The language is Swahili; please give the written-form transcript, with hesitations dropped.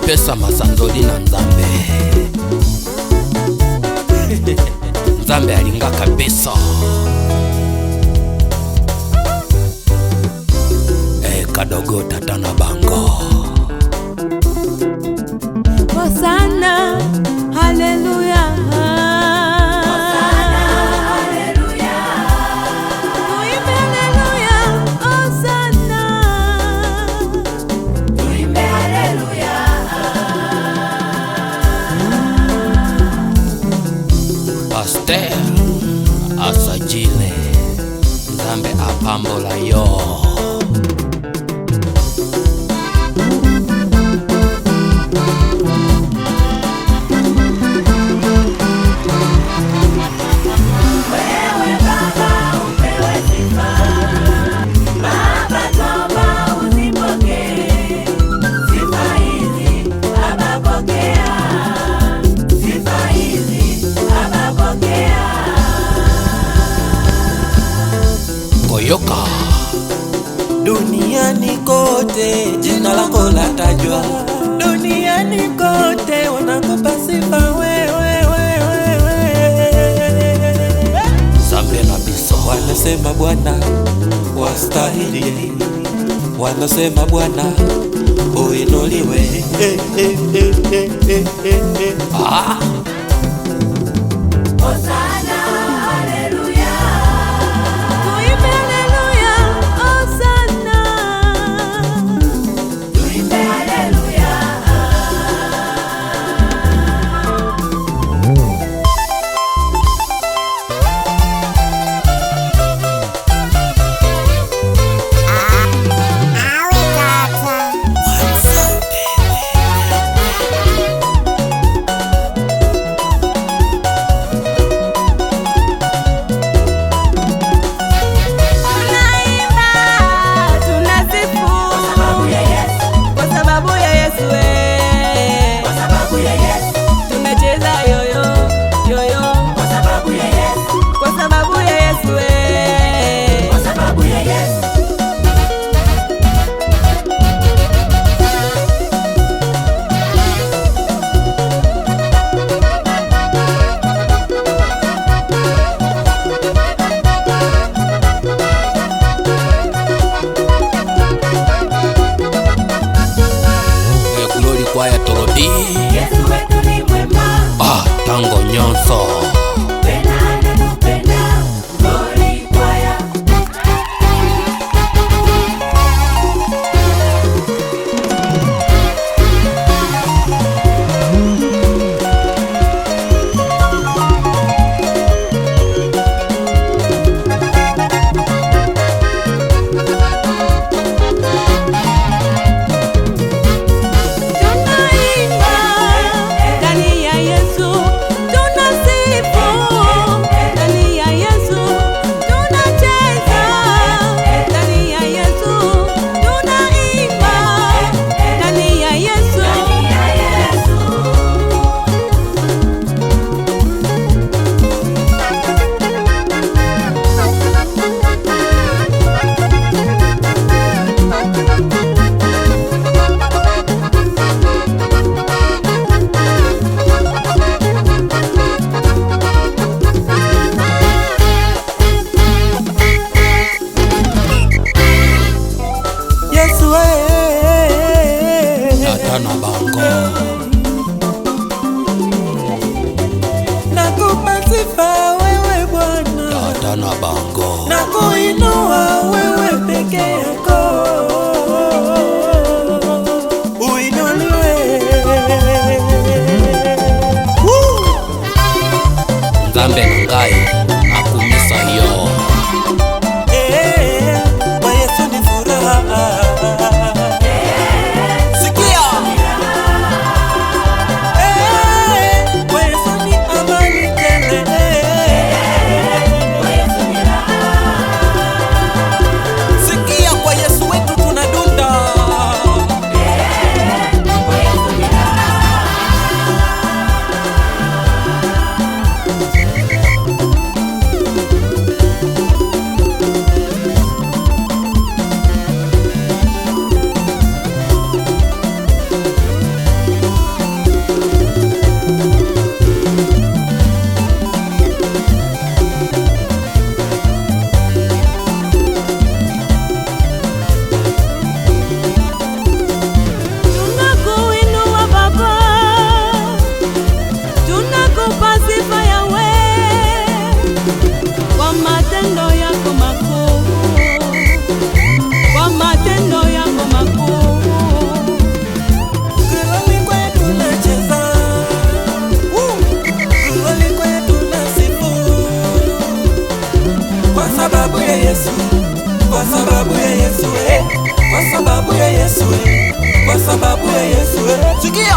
pesa masanzoli na Nzambe. Nzambe alinga kabisa. Kadogo tata na bango. Hosana, haleluya. Hosana, haleluya. Tuimbe haleluya, hosana. Tuimbe haleluya. Pasteur asajile Nzambe apambola yo. Yoka. Duniani kote jina lako latajwa, duniani kote wanakupa sifa wewe. Nzambe na biso. Wanasema Bwana wastahili, wanasema Bwana uinuliwe. Kwaya torodi. Yesu wetu ni mwema. Tango nyonso. Tata na bango. Nakupa sifa wewe Bwana. Tata na bango. Nakuinua wewe peke yako. Uinuliwe. Nzambe na ngai akumisa yo. Kwa Yesu ni furaha. Yesu, kwa sababu ya Yesu, kwa sababu ya Yesu, kwa sababu ya Yesu. Sikia